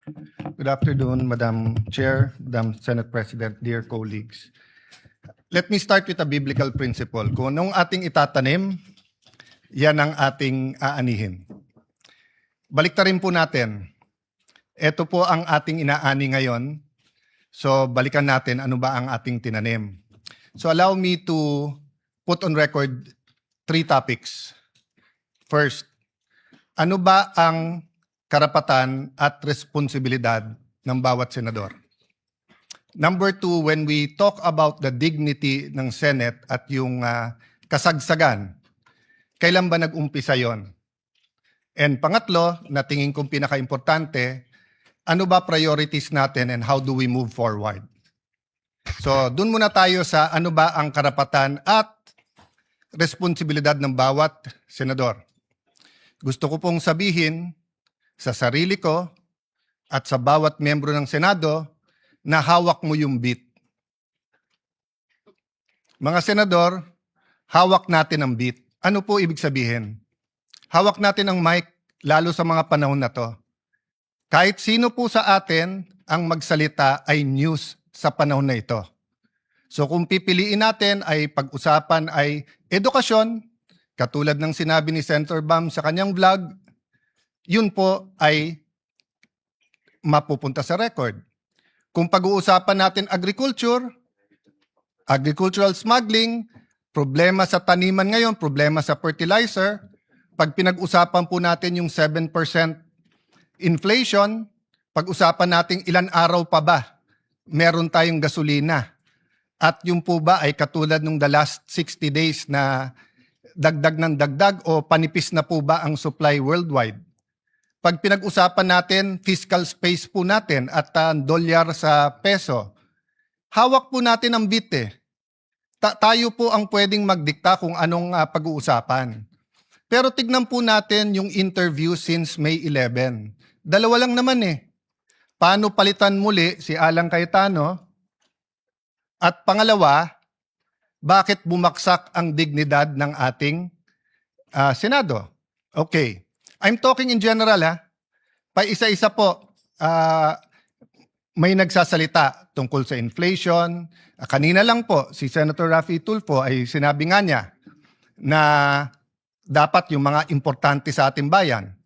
Good afternoon, Madam Chair, Madam Senate President, dear colleagues. Let me start with a biblical principle. Kung anong ating itatanim, yan ang ating aanihin. Baliktarin po natin. Ito po ang ating inaani ngayon. So balikan natin ano ba ang ating tinanim. So allow me to put on record 3 topics. First, ano ba ang karapatan at responsibilidad ng bawat senador? Number 2, when we talk about the dignity ng Senate at yung kasagsagan, kailan ba nag-umpisa yon? And pangatlo, na tingin kong pinaka-importante, ano ba priorities natin and how do we move forward? So, dun muna tayo sa ano ba ang karapatan at responsibilidad ng bawat senador. Gusto ko pong sabihin sa sarili ko at sa bawat membro ng Senado na hawak mo yung beat. Mga senador, hawak natin ang beat. Ano po ibig sabihin? Hawak natin ang mic, lalo sa mga panahon na to. Kahit sino po sa atin ang magsalita ay news sa panahon na ito. So kung pipiliin natin ay pag-usapan ay edukasyon, katulad ng sinabi ni Senator Bam sa kanyang vlog, yun po ay mapupunta sa record. Kung pag-uusapan natin agriculture, agricultural smuggling, problema sa taniman ngayon, problema sa fertilizer, pag pinag-usapan po natin yung 7% inflation, pag-usapan natin ilan araw pa ba meron tayong gasolina. At yung po ba ay katulad nung the last 60 days na dagdag ng dagdag o panipis na po ba ang supply worldwide? Pag pinag-usapan natin, fiscal space po natin at dolyar sa peso, hawak po natin ang beat eh. Tayo po ang pwedeng magdikta kung anong pag-uusapan. Pero tignan po natin yung interview since May 11. Dalawa lang naman eh. Paano palitan muli si Alan Cayetano? At pangalawa, bakit bumaksak ang dignidad ng ating Senado? Okay. I'm talking in general ha. Pa-isa-isa po, may nagsasalita tungkol sa inflation. Kanina lang po, si Senator Raffy Tulfo ay sinabi nga niya na dapat yung mga importante sa ating bayan.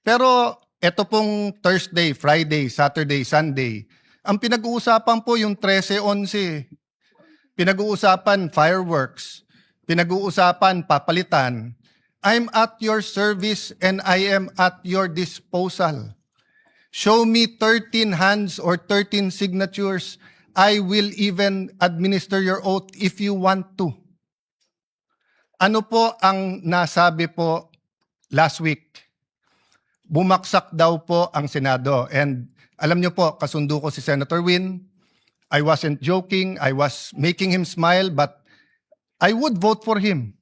Pero ito pong Thursday, Friday, Saturday, Sunday, ang pinag-uusapan po yung 13-11. Pinag-uusapan fireworks. Pinag-uusapan papalitan. I'm at your service and I am at your disposal. Show me 13 hands or 13 signatures. I will even administer your oath if you want to. Ano po ang nasabi po last week? Bumaksak daw po ang Senado. And alam niyo po, kasundo ko si Senator Win. I wasn't joking. I was making him smile, but I would vote for him.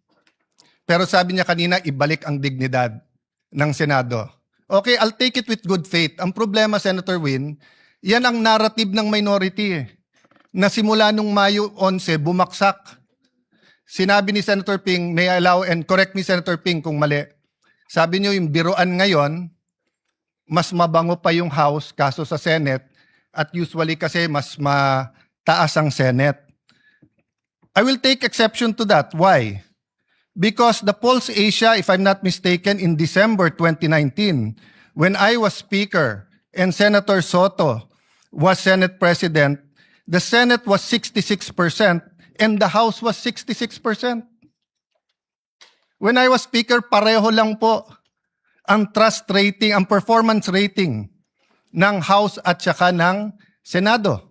Pero sabi niya kanina, ibalik ang dignidad ng Senado. Okay, I'll take it with good faith. Ang problema, Senator Win, yan ang narrative ng minority eh. Na simula nung Mayo 11, bumaksak. Sinabi ni Senator Ping, may I allow and correct me Senator Ping kung mali. Sabi niyo yung biruan ngayon, mas mabango pa yung House kaso sa Senate at usually kasi mas mataas ang Senate. I will take exception to that. Why? Because the Pulse Asia, if I'm not mistaken, in December 2019, when I was Speaker and Senator Soto was Senate President, the Senate was 66% and the House was 66%. When I was Speaker, pareho lang po ang trust rating, ang performance rating ng House at saka ng Senado.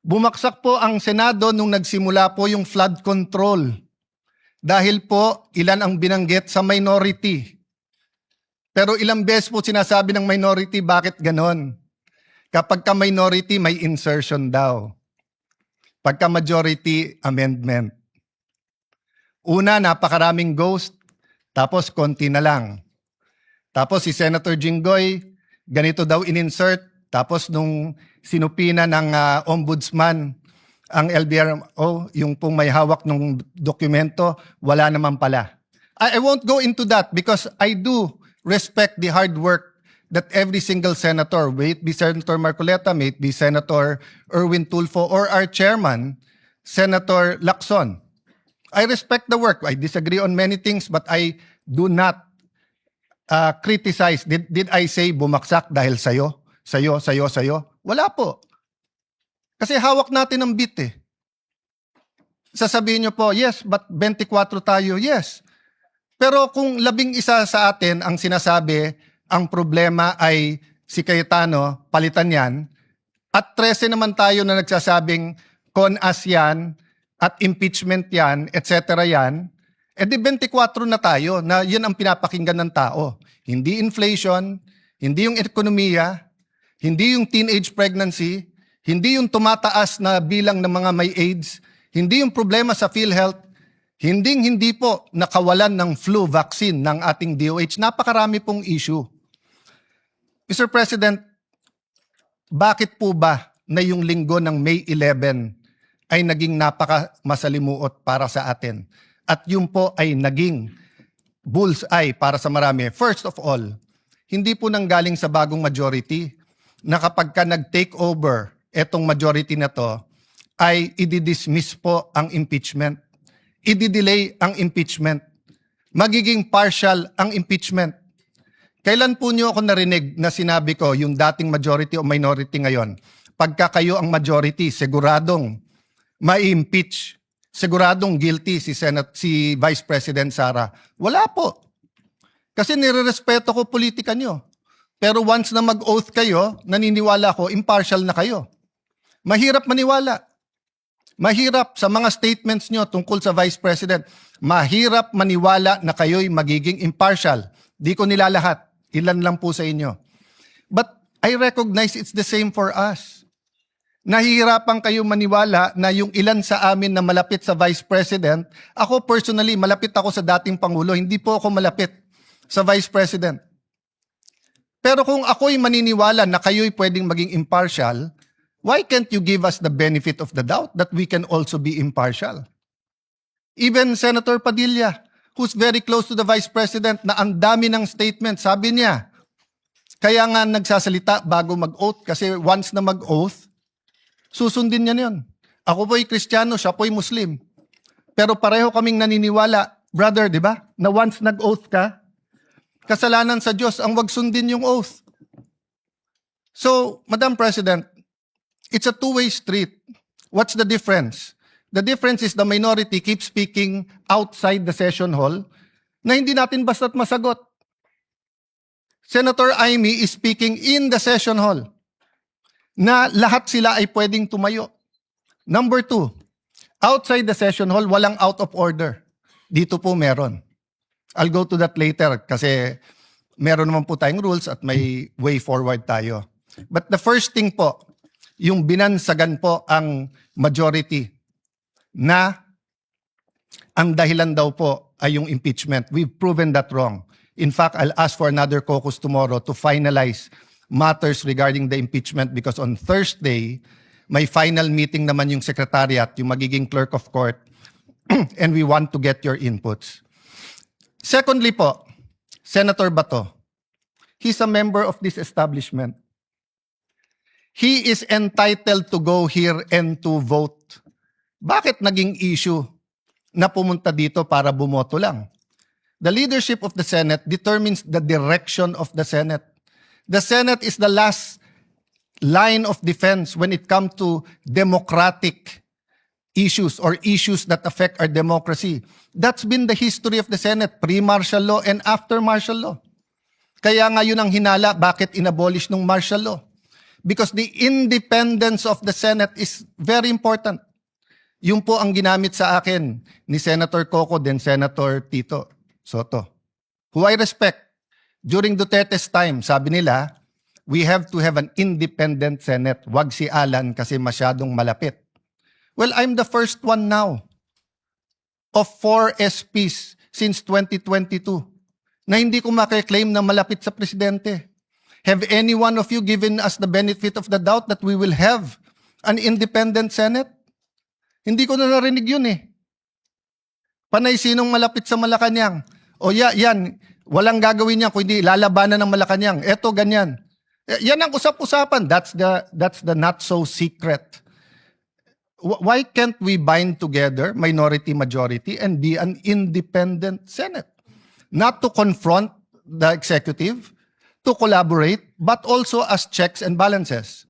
Bumaksak po ang Senado nung nagsimula po yung flood control. Dahil po, ilan ang binanggit sa minority. Pero ilang beses po sinasabi ng minority, bakit ganon? Kapag ka minority, may insertion daw. Pagka majority, amendment. Una, napakaraming ghost, tapos konti na lang. Tapos si Senator Jinggoy, ganito daw in-insert, tapos nung sinupina ng ombudsman, ang LBRO, yung pong may hawak ng dokumento, wala naman pala. I won't go into that because I do respect the hard work that every single senator, may it be Senator Marcoleta, may it be Senator Erwin Tulfo, or our chairman, Senator Lacson. I respect the work. I disagree on many things, but I do not criticize. Did I say bumaksak dahil sayo? Wala po. Kasi hawak natin ang beat eh. Sasabihin nyo po, yes, but 24 tayo, yes. Pero kung 11 sa atin ang sinasabi, ang problema ay si Cayetano, palitan yan, at 13 naman tayo na nagsasabing con-as yan, at impeachment yan, etc. yan, edi 24 na tayo na yan ang pinapakinggan ng tao. Hindi inflation, hindi yung ekonomiya, hindi yung teenage pregnancy, hindi yung tumataas na bilang ng mga may AIDS, hindi yung problema sa PhilHealth, hindi po nakawalan ng flu vaccine ng ating DOH. Napakarami pong issue. Mr. President, bakit po ba na yung linggo ng May 11 ay naging napaka-masalimuot para sa atin? At yun po ay naging bullseye para sa marami. First of all, hindi po nanggaling sa bagong majority na kapag ka nag-take over etong majority na to, ay i-dismiss po ang impeachment. I-delay ang impeachment. Magiging partial ang impeachment. Kailan po niyo ako narinig na sinabi ko yung dating majority o minority ngayon? Pagka kayo ang majority, siguradong ma-impeach, siguradong guilty si Vice President Sara. Wala po. Kasi nirerespeto ko politika nyo. Pero once na mag-oath kayo, naniniwala ko, impartial na kayo. Mahirap maniwala. Mahirap sa mga statements nyo tungkol sa Vice President. Mahirap maniwala na kayo'y magiging impartial. Di ko nilalahat. Ilan lang po sa inyo. But I recognize it's the same for us. Nahihirapan kayo maniwala na yung ilan sa amin na malapit sa Vice President, ako personally, malapit ako sa dating Pangulo, hindi po ako malapit sa Vice President. Pero kung ako'y maniniwala na kayo'y pwedeng maging impartial, why can't you give us the benefit of the doubt that we can also be impartial? Even Senator Padilla, who's very close to the Vice President, na ang dami ng statement, sabi niya, kaya nga nagsasalita bago mag-oath, kasi once na mag-oath, susundin niya yun. Ako po'y Kristiyano, siya po'y Muslim. Pero pareho kaming naniniwala, brother, di ba? Na once nag-oath ka, kasalanan sa Diyos ang wag sundin yung oath. So, Madam President, it's a two-way street. What's the difference? The difference is the minority keeps speaking outside the session hall na hindi natin basta't masagot. Senator Amy is speaking in the session hall na lahat sila ay pwedeng tumayo. Number 2, outside the session hall, walang out of order. Dito po meron. I'll go to that later kasi meron naman po tayong rules at may way forward tayo. But the first thing po, yung binansagan po ang majority na ang dahilan daw po ay yung impeachment. We've proven that wrong. In fact, I'll ask for another caucus tomorrow to finalize matters regarding the impeachment because on Thursday, may final meeting naman yung secretariat, yung magiging clerk of court, and we want to get your inputs. Secondly po, Senator Bato, he's a member of this establishment. He is entitled to go here and to vote. Bakit naging issue na pumunta dito para bumoto lang? The leadership of the Senate determines the direction of the Senate. The Senate is the last line of defense when it comes to democratic issues or issues that affect our democracy. That's been the history of the Senate, pre-martial law and after martial law. Kaya ngayon ang hinala, bakit inabolish ng martial law? Because the independence of the Senate is very important. Yung po ang ginamit sa akin ni Senator Coco then Senator Tito Soto, who I respect. During Duterte's time, sabi nila, we have to have an independent Senate. Wag si Alan kasi masyadong malapit. Well, I'm the first one now of 4 SPs since 2022 na hindi ko makiklaim na malapit sa presidente. Have any one of you given us the benefit of the doubt that we will have an independent Senate? Hindi ko na narinig yun eh. Panay sinong malapit sa Malacanang. O yan, Walang gagawin niya kundi lalabanan ng Malacanang. Eto ganyan. Yan ang usap-usapan. That's the not so secret. Why can't we bind together, minority, majority, and be an independent Senate? Not to confront the executive, to collaborate, but also as checks and balances.